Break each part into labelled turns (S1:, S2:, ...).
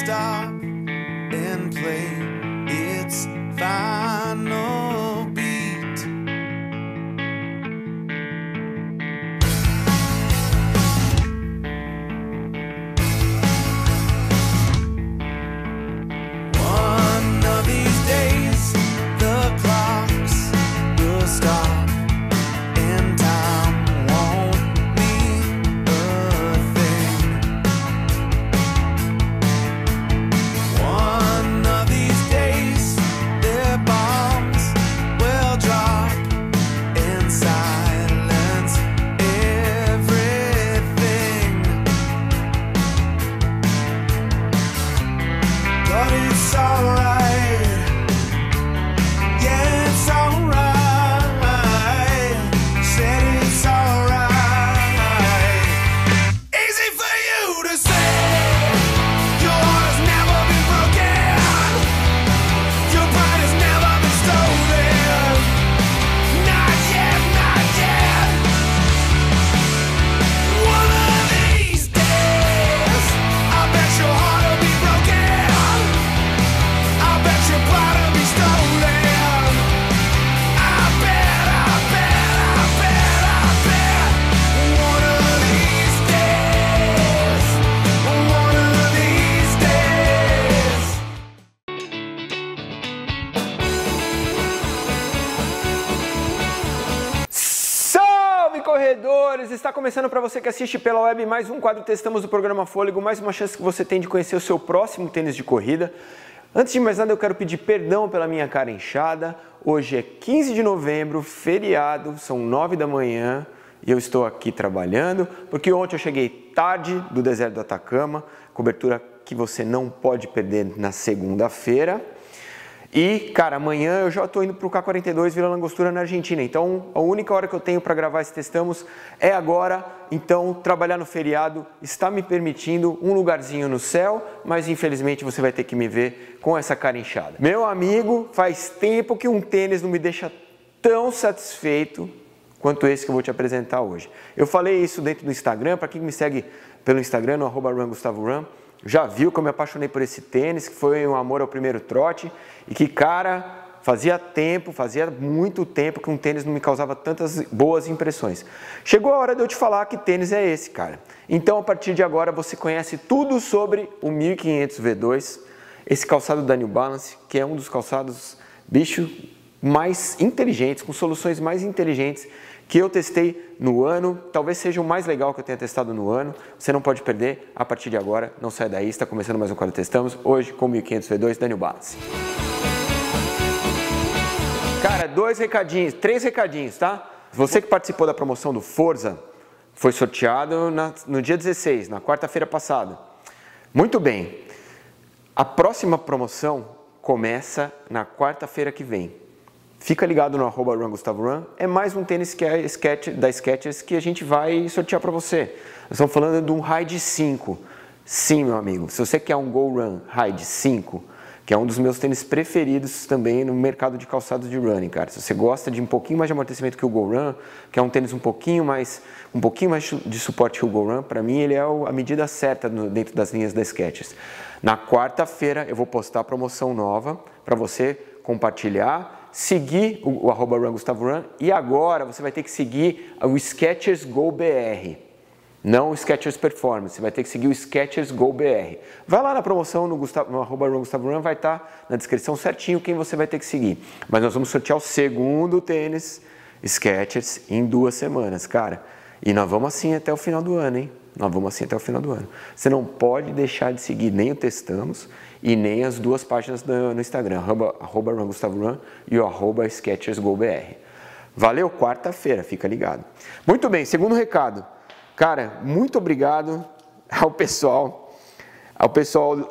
S1: stop and play its final beat. One of these days the clocks will stop.
S2: Corredores, está começando para você que assiste pela web mais um quadro Testamos do programa Fôlego, mais uma chance que você tem de conhecer o seu próximo tênis de corrida. Antes de mais nada, eu quero pedir perdão pela minha cara inchada. Hoje é 15 de novembro, feriado, são 9 da manhã e eu estou aqui trabalhando, porque ontem eu cheguei tarde do deserto do Atacama, cobertura que você não pode perder na segunda-feira. E, cara, amanhã eu já estou indo para o K42 Vila Langostura, na Argentina. Então, a única hora que eu tenho para gravar esse Testamos é agora. Então, trabalhar no feriado está me permitindo um lugarzinho no céu, mas infelizmente você vai ter que me ver com essa cara inchada. Meu amigo, faz tempo que um tênis não me deixa tão satisfeito quanto esse que eu vou te apresentar hoje. Eu falei isso dentro do Instagram, para quem me segue pelo Instagram, no @RunGustavoRun, já viu que eu me apaixonei por esse tênis, que foi um amor ao primeiro trote e que, cara, fazia muito tempo que um tênis não me causava tantas boas impressões. Chegou a hora de eu te falar que tênis é esse, cara. Então, a partir de agora, você conhece tudo sobre o 1500 V2, esse calçado da New Balance, que é um dos calçados, bicho, mais inteligentes, com soluções mais inteligentes que eu testei no ano, talvez seja o mais legal que eu tenha testado no ano. Você não pode perder a partir de agora, não sai daí, está começando mais um quadro Testamos, hoje com o 1500 V2 da New Balance. Cara, três recadinhos, tá? Você que participou da promoção do Forza, foi sorteado no dia 16, na quarta-feira passada. Muito bem, a próxima promoção começa na quarta-feira que vem. Fica ligado no @RunGustavoRun, é mais um tênis que é da Skechers que a gente vai sortear para você. Nós estamos falando de um Ride 5. Sim, meu amigo, se você quer um Go Run Ride 5, que é um dos meus tênis preferidos também no mercado de calçados de running, cara. Se você gosta de um pouquinho mais de amortecimento que o Go Run, que é um tênis um pouquinho mais de suporte que o Go Run, para mim ele é a medida certa dentro das linhas da Skechers. Na quarta-feira eu vou postar a promoção nova para você compartilhar, seguir o @RunGustavoRun e agora você vai ter que seguir o Skechers Go BR, não o Skechers Performance, você vai ter que seguir o Skechers Go BR. Vai lá na promoção no @RunGustavoRun, vai estar na descrição certinho quem você vai ter que seguir. Mas nós vamos sortear o segundo tênis Skechers em 2 semanas, cara. E nós vamos assim até o final do ano, hein? Nós vamos assim até o final do ano. Você não pode deixar de seguir nem o Testamos e nem as 2 páginas no Instagram, @RunGustavoRun e o @SkechersGoBR. Valeu, quarta-feira, fica ligado. Muito bem, segundo recado. Cara, muito obrigado ao pessoal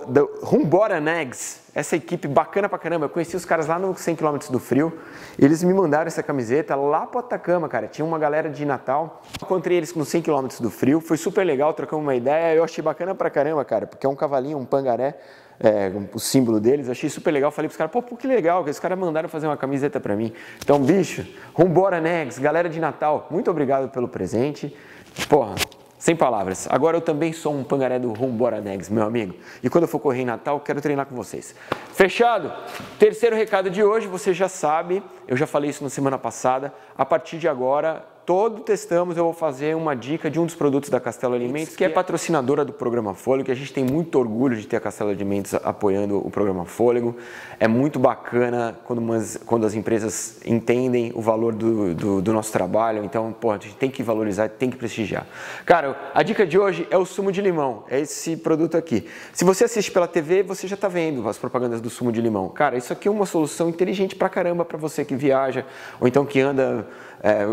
S2: do Rumbora Nags, essa equipe bacana pra caramba. Eu conheci os caras lá no 100 km do Frio, eles me mandaram essa camiseta lá pro Atacama, cara. Tinha uma galera de Natal, encontrei eles no 100 km do Frio, foi super legal, trocamos uma ideia, eu achei bacana pra caramba, cara, porque é um cavalinho, um pangaré, o símbolo deles, achei super legal. Falei pros caras, pô, que legal, que os caras mandaram fazer uma camiseta pra mim. Então, bicho, Rumbora Nags, galera de Natal, muito obrigado pelo presente. Porra, Sem palavras. Agora eu também sou um pangaré do Rumbora Negs, meu amigo. E quando eu for correr em Natal, quero treinar com vocês. Fechado? Terceiro recado de hoje, você já sabe, eu já falei isso na semana passada, a partir de agora, todo testamos, eu vou fazer uma dica de um dos produtos da Castelo Alimentos, que é patrocinadora do Programa Fôlego, que a gente tem muito orgulho de ter a Castelo Alimentos apoiando o Programa Fôlego. É muito bacana quando as empresas entendem o valor do nosso trabalho, então, pô, a gente tem que valorizar, tem que prestigiar. Cara, a dica de hoje é o sumo de limão, é esse produto aqui. Se você assiste pela TV, você já está vendo as propagandas do sumo de limão. Cara, isso aqui é uma solução inteligente pra caramba para você que viaja, ou então que anda,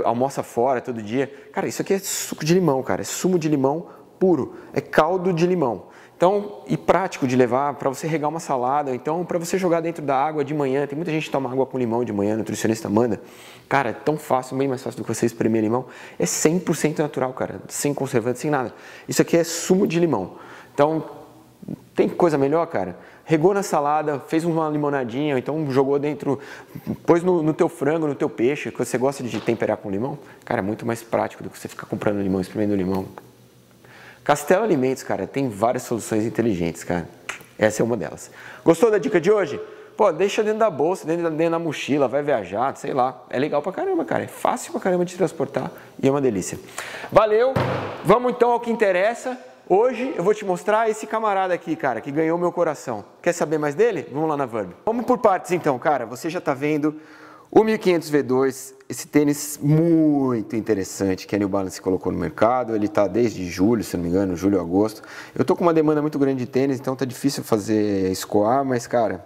S2: almoça fora todo dia. Cara, isso aqui é suco de limão, cara, é sumo de limão puro, é caldo de limão. Então, e prático de levar para você regar uma salada, então para você jogar dentro da água de manhã. Tem muita gente que toma água com limão de manhã, nutricionista manda. Cara, é tão fácil, bem mais fácil do que você espremer limão. É 100% natural, cara, sem conservante, sem nada. Isso aqui é sumo de limão. Então, tem coisa melhor, cara? Regou na salada, fez uma limonadinha, então jogou dentro, pôs no teu frango, no teu peixe, que você gosta de temperar com limão. Cara, é muito mais prático do que você ficar comprando limão, espremendo limão. Castelo Alimentos, cara, tem várias soluções inteligentes, cara. Essa é uma delas. Gostou da dica de hoje? Pô, deixa dentro da bolsa, dentro da mochila, vai viajar, sei lá. É legal pra caramba, cara. É fácil pra caramba de transportar e é uma delícia. Valeu! Vamos então ao que interessa. Hoje eu vou te mostrar esse camarada aqui, cara, que ganhou meu coração. Quer saber mais dele? Vamos lá na Verb. Vamos por partes então, cara. Você já tá vendo o 1500 V2, esse tênis muito interessante que a New Balance colocou no mercado. Ele está desde julho, se não me engano, julho ou agosto. Eu tô com uma demanda muito grande de tênis, então tá difícil fazer escoar, mas cara,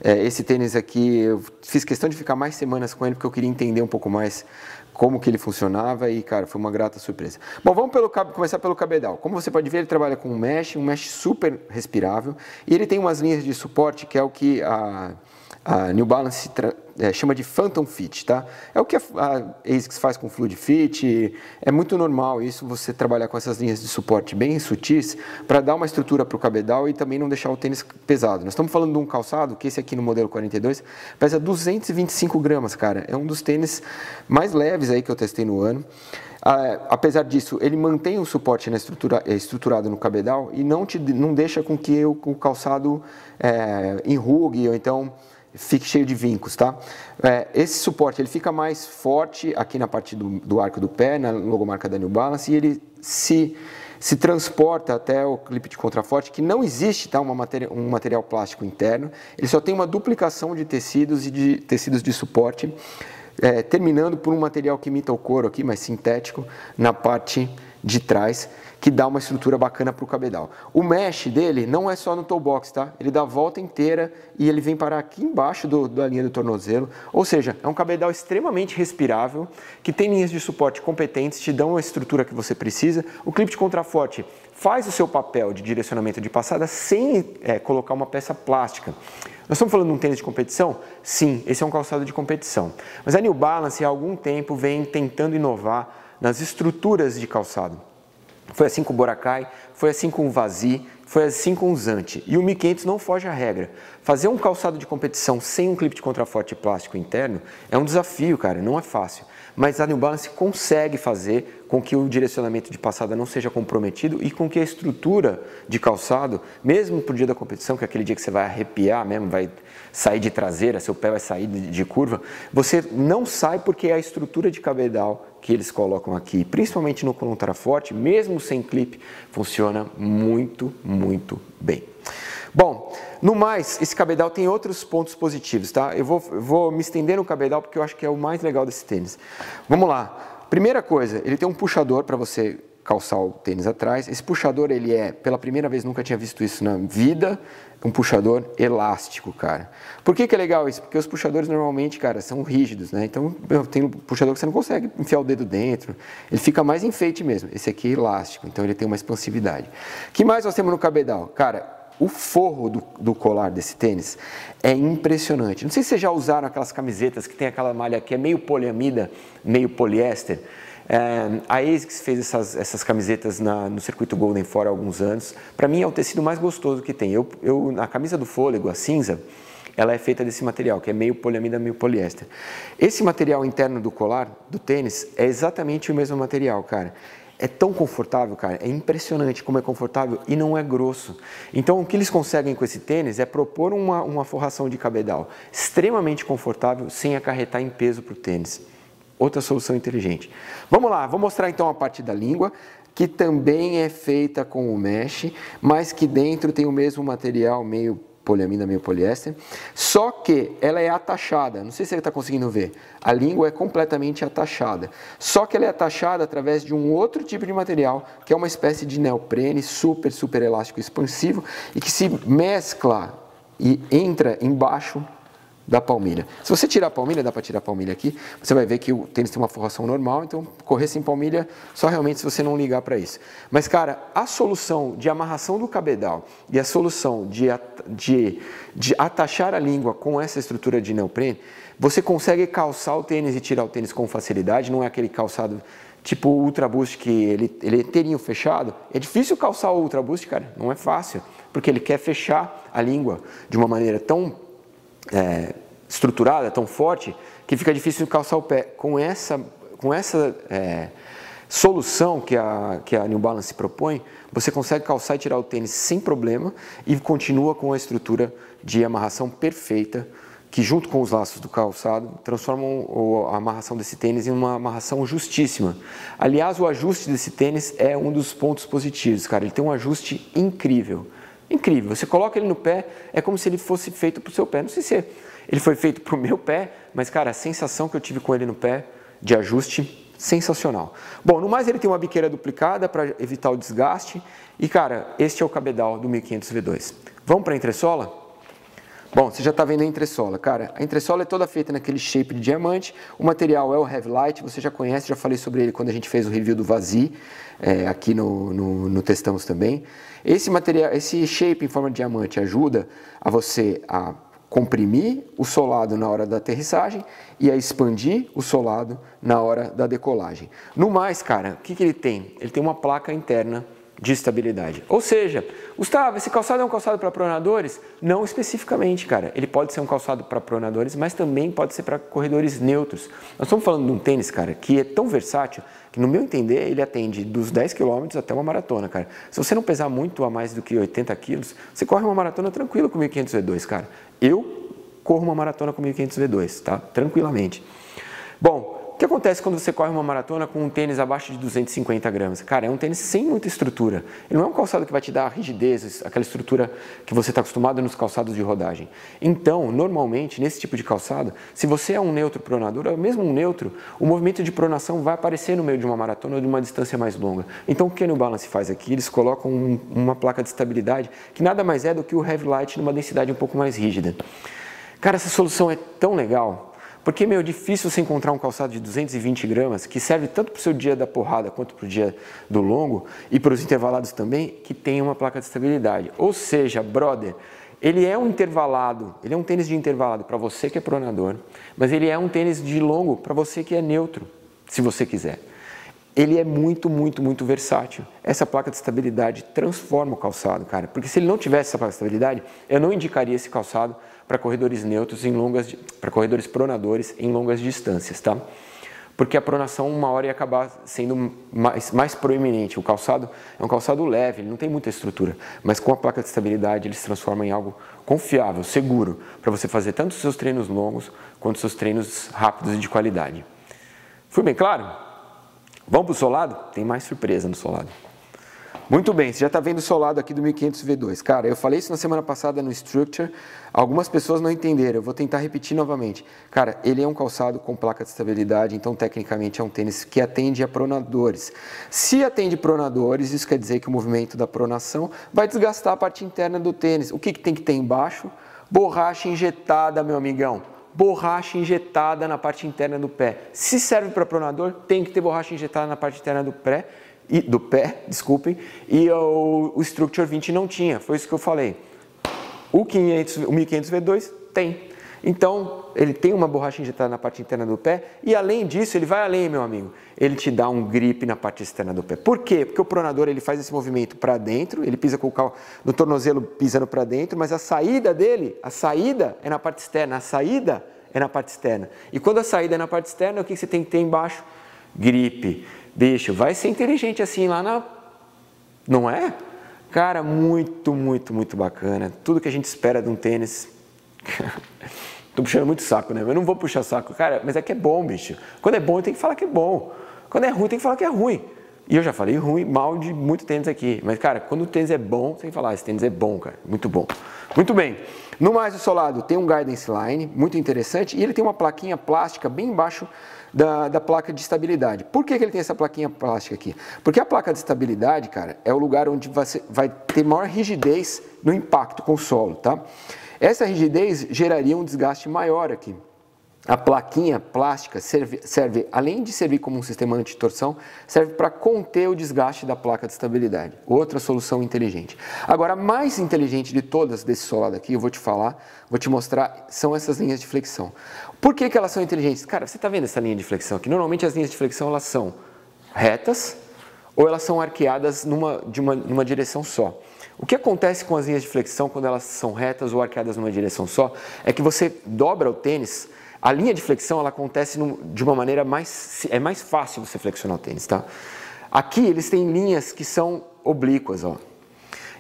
S2: esse tênis aqui, eu fiz questão de ficar mais semanas com ele porque eu queria entender um pouco mais como que ele funcionava e, cara, foi uma grata surpresa. Bom, vamos começar pelo cabedal. Como você pode ver, ele trabalha com um mesh super respirável e ele tem umas linhas de suporte que é o que a New Balance chama de Phantom Fit, tá? É o que a ASICS faz com Fluid Fit, é muito normal isso, você trabalhar com essas linhas de suporte bem sutis para dar uma estrutura para o cabedal e também não deixar o tênis pesado. Nós estamos falando de um calçado, que esse aqui no modelo 42, pesa 225 gramas, cara. É um dos tênis mais leves aí que eu testei no ano. Apesar disso, ele mantém o suporte estruturado no cabedal e não deixa com que o calçado enrugue ou então fique cheio de vincos, tá? Esse suporte ele fica mais forte aqui na parte do arco do pé, na logomarca da New Balance, e ele se transporta até o clipe de contraforte, que não existe, tá? Um material plástico interno, ele só tem uma duplicação de tecidos e de tecidos de suporte, terminando por um material que imita o couro aqui, mas sintético, na parte de trás, que dá uma estrutura bacana para o cabedal. O mesh dele não é só no toe box, tá? Ele dá a volta inteira e ele vem parar aqui embaixo da linha do tornozelo, ou seja, é um cabedal extremamente respirável, que tem linhas de suporte competentes, te dão a estrutura que você precisa. O clipe de contraforte faz o seu papel de direcionamento de passada sem colocar uma peça plástica. Nós estamos falando de um tênis de competição? Sim, esse é um calçado de competição. Mas a New Balance há algum tempo vem tentando inovar nas estruturas de calçado. Foi assim com o Boracay, foi assim com o Vazzy, foi assim com o Zante. E o 1500 não foge à regra. Fazer um calçado de competição sem um clipe de contraforte plástico interno é um desafio, cara, não é fácil. Mas a New Balance consegue fazer com que o direcionamento de passada não seja comprometido e com que a estrutura de calçado, mesmo para o dia da competição, que é aquele dia que você vai arrepiar mesmo, vai sair de traseira, seu pé vai sair de curva, você não sai porque a estrutura de cabedal que eles colocam aqui, principalmente no contraforte, mesmo sem clipe, funciona muito, muito bem. Bom, no mais, esse cabedal tem outros pontos positivos, tá? Eu vou me estender no cabedal porque eu acho que é o mais legal desse tênis. Vamos lá. Primeira coisa, ele tem um puxador para você calçar o tênis atrás. Esse puxador, ele pela primeira vez, nunca tinha visto isso na vida, um puxador elástico, cara. Por que é legal isso? Porque os puxadores normalmente, cara, são rígidos, né? Então, tem um puxador que você não consegue enfiar o dedo dentro, ele fica mais enfeite mesmo. Esse aqui é elástico, então ele tem uma expansividade. O que mais nós temos no cabedal? Cara, o forro do colar desse tênis é impressionante. Não sei se vocês já usaram aquelas camisetas que tem aquela malha que é meio poliamida, meio poliéster. A ASICS fez essas camisetas no circuito Golden Four há alguns anos. Para mim é o tecido mais gostoso que tem. A camisa do Fôlego, a cinza, ela é feita desse material, que é meio poliamida, meio poliéster. Esse material interno do colar, do tênis, é exatamente o mesmo material, cara. é tão confortável, cara, é impressionante como é confortável e não é grosso. Então o que eles conseguem com esse tênis é propor uma forração de cabedal extremamente confortável sem acarretar em peso para o tênis. Outra solução inteligente. Vamos lá, vou mostrar então a parte da língua, que também é feita com o mesh, mas que dentro tem o mesmo material, meio poliamida, meio poliéster, só que ela é atachada, não sei se você está conseguindo ver, a língua é completamente atachada, só que ela é atachada através de um outro tipo de material, que é uma espécie de neoprene super, super elástico expansivo, e que se mescla e entra embaixo da palmilha. Se você tirar a palmilha, dá para tirar a palmilha aqui, você vai ver que o tênis tem uma forração normal, então correr sem palmilha só realmente se você não ligar para isso. Mas cara, a solução de amarração do cabedal e a solução de atachar a língua com essa estrutura de neoprene, você consegue calçar o tênis e tirar o tênis com facilidade, não é aquele calçado tipo o Ultra Boost que ele é inteirinho fechado. É difícil calçar o Ultra Boost, cara, não é fácil, porque ele quer fechar a língua de uma maneira tão estruturada, tão forte, que fica difícil calçar o pé. Com essa solução que a New Balance propõe, você consegue calçar e tirar o tênis sem problema e continua com a estrutura de amarração perfeita, que junto com os laços do calçado transformam a amarração desse tênis em uma amarração justíssima. Aliás, o ajuste desse tênis é um dos pontos positivos, cara. Ele tem um ajuste incrível. Incrível, você coloca ele no pé, é como se ele fosse feito para o seu pé. Não sei se ele foi feito para o meu pé, mas cara, a sensação que eu tive com ele no pé, de ajuste, sensacional. Bom, no mais ele tem uma biqueira duplicada para evitar o desgaste. E cara, este é o cabedal do 1500 V2. Vamos para a entressola? Bom, você já está vendo a entressola. Cara, a entressola é toda feita naquele shape de diamante. O material é o Heavy Light, você já conhece, já falei sobre ele quando a gente fez o review do Vazee, aqui no Testamos também. Esse material, esse shape em forma de diamante ajuda a você a comprimir o solado na hora da aterrissagem e a expandir o solado na hora da decolagem. No mais, cara, o que ele tem? Ele tem uma placa interna de estabilidade. Ou seja, Gustavo, esse calçado é um calçado para pronadores? Não especificamente, cara. Ele pode ser um calçado para pronadores, mas também pode ser para corredores neutros. Nós estamos falando de um tênis, cara, que é tão versátil que, no meu entender, ele atende dos 10 km até uma maratona, cara. Se você não pesar muito a mais do que 80 quilos, você corre uma maratona tranquilo com 1500 V2, cara. Eu corro uma maratona com 1500 V2, tá? Tranquilamente. Bom, o que acontece quando você corre uma maratona com um tênis abaixo de 250 gramas? Cara, é um tênis sem muita estrutura. Ele não é um calçado que vai te dar rigidez, aquela estrutura que você está acostumado nos calçados de rodagem. Então, normalmente, nesse tipo de calçado, se você é um neutro pronador, ou mesmo um neutro, o movimento de pronação vai aparecer no meio de uma maratona ou de uma distância mais longa. Então, o que a New Balance faz aqui? Eles colocam uma placa de estabilidade que nada mais é do que o Heavy Light numa densidade um pouco mais rígida. Cara, essa solução é tão legal. Porque, meu, é difícil você encontrar um calçado de 220 gramas que serve tanto para o seu dia da porrada quanto para o dia do longo e para os intervalados também, que tem uma placa de estabilidade. Ou seja, brother, ele é um intervalado, ele é um tênis de intervalado para você que é pronador, mas ele é um tênis de longo para você que é neutro, se você quiser. Ele é muito, muito, muito versátil. Essa placa de estabilidade transforma o calçado, cara. Porque se ele não tivesse essa placa de estabilidade, eu não indicaria esse calçado para corredores neutros para corredores pronadores em longas distâncias, tá? Porque a pronação uma hora ia acabar sendo mais proeminente. O calçado é um calçado leve, ele não tem muita estrutura, mas com a placa de estabilidade ele se transforma em algo confiável, seguro, para você fazer tanto os seus treinos longos quanto os seus treinos rápidos e de qualidade. Fui bem claro? Vamos para o solado? Tem mais surpresa no solado. Muito bem, você já está vendo o solado aqui do 1500 V2. Cara, eu falei isso na semana passada no Structure, algumas pessoas não entenderam, eu vou tentar repetir novamente. Cara, ele é um calçado com placa de estabilidade, então tecnicamente é um tênis que atende a pronadores. Se atende pronadores, isso quer dizer que o movimento da pronação vai desgastar a parte interna do tênis. O que tem que ter embaixo? Borracha injetada, meu amigão. Borracha injetada na parte interna do pé. Se serve para pronador, tem que ter borracha injetada na parte interna do pé, e o Structure 20 não tinha, foi isso que eu falei. O 1500 V2 tem. Então, ele tem uma borracha injetada na parte interna do pé e, além disso, ele vai além, meu amigo. Ele te dá um grip na parte externa do pé. Por quê? Porque o pronador ele faz esse movimento para dentro, ele pisa com o no tornozelo pisando para dentro, mas a saída dele, é na parte externa. A saída é na parte externa. E quando a saída é na parte externa, o que você tem que ter embaixo? Grip. bicho, vai ser inteligente assim lá na... Não é? Cara, muito, muito, muito bacana. Tudo que a gente espera de um tênis. Tô puxando muito saco, né? Eu não vou puxar saco, cara, mas é que é bom, bicho. Quando é bom, eu tenho que falar que é bom. Quando é ruim, tem que falar que é ruim. E eu já falei ruim, mal de muito tênis aqui. Mas, cara, quando o tênis é bom, você tem que falar, esse tênis é bom, cara. Muito bom. Muito bem. No mais do solado, tem um Guidance Line, muito interessante. E ele tem uma plaquinha plástica bem embaixo da placa de estabilidade. Por que ele tem essa plaquinha plástica aqui? Porque a placa de estabilidade, cara, é o lugar onde você vai ter maior rigidez no impacto com o solo, tá? Essa rigidez geraria um desgaste maior aqui. A plaquinha plástica serve, além de servir como um sistema anti-torção, serve para conter o desgaste da placa de estabilidade. Outra solução inteligente. Agora, a mais inteligente de todas desse solado aqui, eu vou te falar, vou te mostrar, são essas linhas de flexão. Por que elas são inteligentes? Cara, você está vendo essa linha de flexão aqui? Normalmente as linhas de flexão elas são retas ou elas são arqueadas numa direção só. O que acontece com as linhas de flexão quando elas são retas ou arqueadas numa direção só é que você dobra o tênis. A linha de flexão ela acontece de uma maneira é mais fácil você flexionar o tênis, tá? Aqui eles têm linhas que são oblíquas, ó.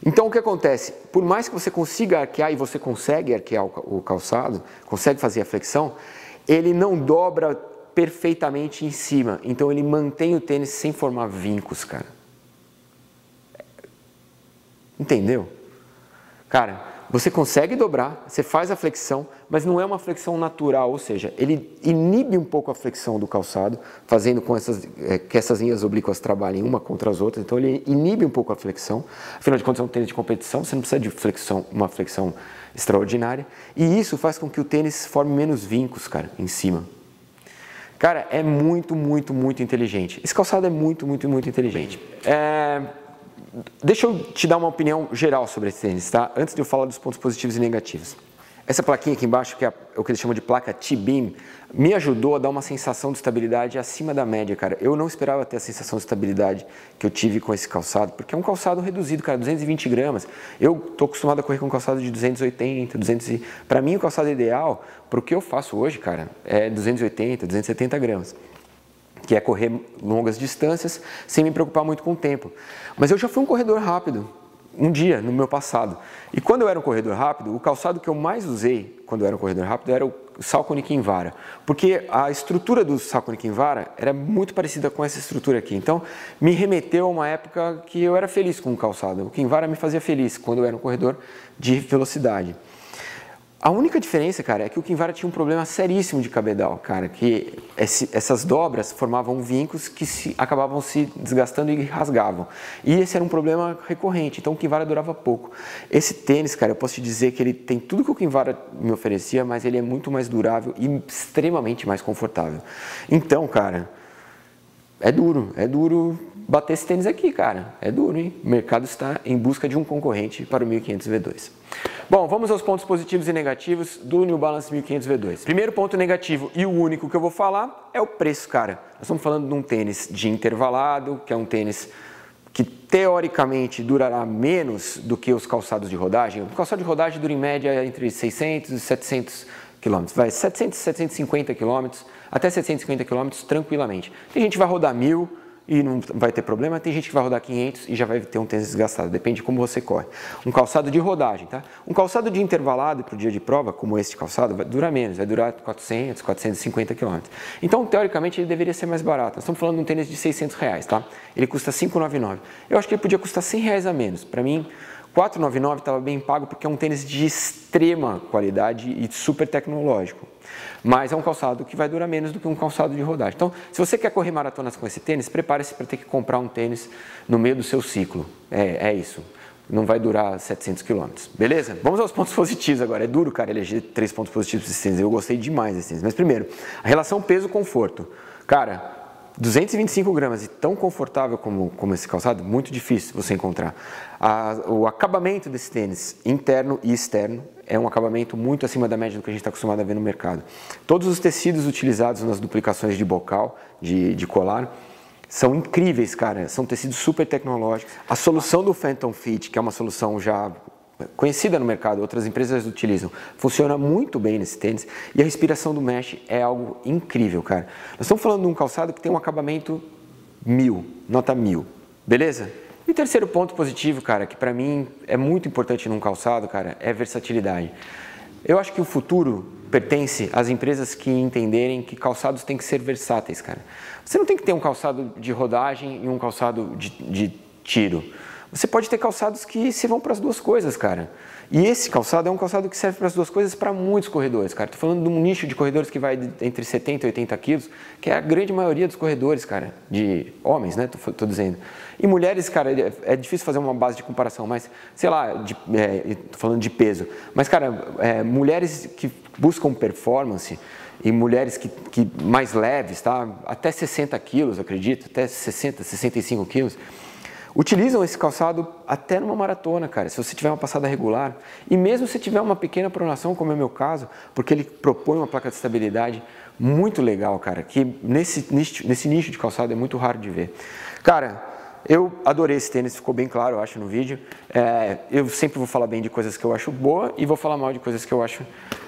S2: Então o que acontece? Por mais que você consiga arquear e você consegue arquear o calçado, consegue fazer a flexão, ele não dobra perfeitamente em cima. Então ele mantém o tênis sem formar vincos, cara. Entendeu? Cara, você consegue dobrar, você faz a flexão, mas não é uma flexão natural, ou seja, ele inibe um pouco a flexão do calçado, fazendo com que essas linhas oblíquas trabalhem uma contra as outras, então ele inibe um pouco a flexão. Afinal de contas é um tênis de competição, você não precisa de uma flexão extraordinária, e isso faz com que o tênis forme menos vincos, cara, em cima. Cara, é muito, muito, muito inteligente. Esse calçado é muito, muito, muito inteligente. Deixa eu te dar uma opinião geral sobre esse tênis, tá? Antes de eu falar dos pontos positivos e negativos. Essa plaquinha aqui embaixo, que é o que eles chamam de placa T-Beam, me ajudou a dar uma sensação de estabilidade acima da média, cara. Eu não esperava ter a sensação de estabilidade que eu tive com esse calçado, porque é um calçado reduzido, cara, 220 gramas. Eu tô acostumado a correr com um calçado de 280, 200. Para mim, o calçado ideal, para o que eu faço hoje, cara, é 280, 270 gramas. Que é correr longas distâncias sem me preocupar muito com o tempo. Mas eu já fui um corredor rápido, um dia no meu passado. E quando eu era um corredor rápido, o calçado que eu mais usei quando eu era um corredor rápido era o Saucony Kinvara. Porque a estrutura do Saucony Kinvara era muito parecida com essa estrutura aqui. Então, me remeteu a uma época que eu era feliz com o calçado. O Kinvara me fazia feliz quando eu era um corredor de velocidade. A única diferença, cara, é que o Kinvara tinha um problema seríssimo de cabedal, cara, que essas dobras formavam vincos que acabavam se desgastando e rasgavam. E esse era um problema recorrente, então o Kinvara durava pouco. Esse tênis, cara, eu posso te dizer que ele tem tudo que o Kinvara me oferecia, mas ele é muito mais durável e extremamente mais confortável. Então, cara, é duro bater esse tênis aqui, cara. É duro, hein? O mercado está em busca de um concorrente para o 1500 V2. Bom, vamos aos pontos positivos e negativos do New Balance 1500 V2. Primeiro ponto negativo e o único que eu vou falar é o preço, cara. Nós estamos falando de um tênis de intervalado, que é um tênis que teoricamente durará menos do que os calçados de rodagem. O calçado de rodagem dura em média entre 600 e 700 km. Vai 700 e 750 km, até 750 km tranquilamente. Tem gente que vai rodar 1000 e não vai ter problema, tem gente que vai rodar 500 e já vai ter um tênis desgastado, depende de como você corre. Um calçado de rodagem, tá? Um calçado de intervalado para o dia de prova, como este calçado, vai durar menos, vai durar 400, 450 km. Então, teoricamente, ele deveria ser mais barato. Nós estamos falando de um tênis de R$600, tá? Ele custa R$599. Eu acho que ele podia custar R$100 a menos. Para mim, R$499 estava bem pago porque é um tênis de extrema qualidade e super tecnológico. Mas é um calçado que vai durar menos do que um calçado de rodagem. Então, se você quer correr maratonas com esse tênis, prepare-se para ter que comprar um tênis no meio do seu ciclo. É isso. Não vai durar 700 km. Beleza? Vamos aos pontos positivos agora. É duro, cara, eleger 3 pontos positivos desse tênis. Eu gostei demais desse tênis. Mas primeiro, a relação peso-conforto. Cara, 225 gramas e tão confortável como esse calçado, muito difícil você encontrar. O acabamento desse tênis, interno e externo, é um acabamento muito acima da média do que a gente está acostumado a ver no mercado. Todos os tecidos utilizados nas duplicações de bocal, de colar, são incríveis, cara. São tecidos super tecnológicos. A solução do Phantom Fit, que é uma solução já conhecida no mercado, outras empresas utilizam, funciona muito bem nesse tênis e a respiração do mesh é algo incrível, cara. Nós estamos falando de um calçado que tem um acabamento 1000, nota 1000, beleza? E o terceiro ponto positivo, cara, que pra mim é muito importante num calçado, cara, é versatilidade. Eu acho que o futuro pertence às empresas que entenderem que calçados têm que ser versáteis, cara. Você não tem que ter um calçado de rodagem e um calçado de tiro. Você pode ter calçados que se vão para as duas coisas, cara. E esse calçado é um calçado que serve para as duas coisas para muitos corredores, cara. Estou falando de um nicho de corredores que vai entre 70 e 80 quilos, que é a grande maioria dos corredores, cara, de homens, né, tô dizendo. E mulheres, cara, é difícil fazer uma base de comparação, mas, sei lá, tô falando de peso. Mas, cara, mulheres que buscam performance e mulheres que mais leves, tá? Até 60 quilos, acredito, até 60, 65 quilos, utilizam esse calçado até numa maratona, cara, se você tiver uma passada regular. E mesmo se tiver uma pequena pronação, como é o meu caso, porque ele propõe uma placa de estabilidade muito legal, cara, que nesse nicho de calçado é muito raro de ver. Cara, eu adorei esse tênis, ficou bem claro, eu acho, no vídeo. Eu sempre vou falar bem de coisas que eu acho boa e vou falar mal de coisas que eu acho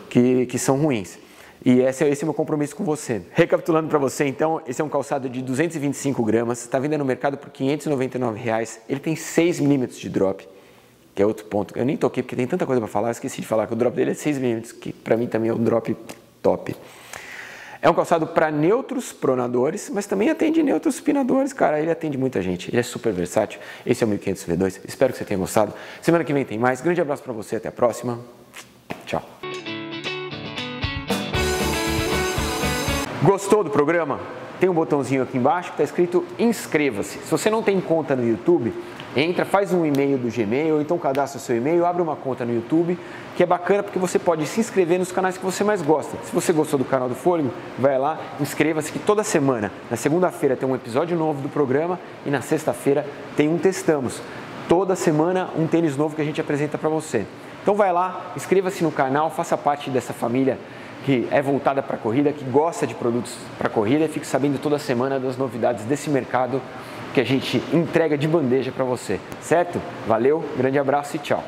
S2: que são ruins. E esse é o meu compromisso com você. Recapitulando para você, então, esse é um calçado de 225 gramas, está vendendo no mercado por R$ 599. Ele tem 6 milímetros de drop, que é outro ponto. Eu nem toquei porque tem tanta coisa para falar, eu esqueci de falar que o drop dele é 6 milímetros, que para mim também é um drop top. É um calçado para neutros pronadores, mas também atende neutros supinadores, cara. Ele atende muita gente, ele é super versátil. Esse é o 1500 V2, espero que você tenha gostado. Semana que vem tem mais. Grande abraço para você, até a próxima. Tchau. Gostou do programa? Tem um botãozinho aqui embaixo que está escrito inscreva-se. Se você não tem conta no YouTube, entra, faz um e-mail do Gmail, ou então cadastra o seu e-mail, abre uma conta no YouTube, que é bacana porque você pode se inscrever nos canais que você mais gosta. Se você gostou do canal do Fôlego, vai lá, inscreva-se, que toda semana, na segunda-feira tem um episódio novo do programa e na sexta-feira tem um Testamos. Toda semana um tênis novo que a gente apresenta para você. Então vai lá, inscreva-se no canal, faça parte dessa família que é voltada para a corrida, que gosta de produtos para corrida e fique sabendo toda semana das novidades desse mercado que a gente entrega de bandeja para você, certo? Valeu, grande abraço e tchau!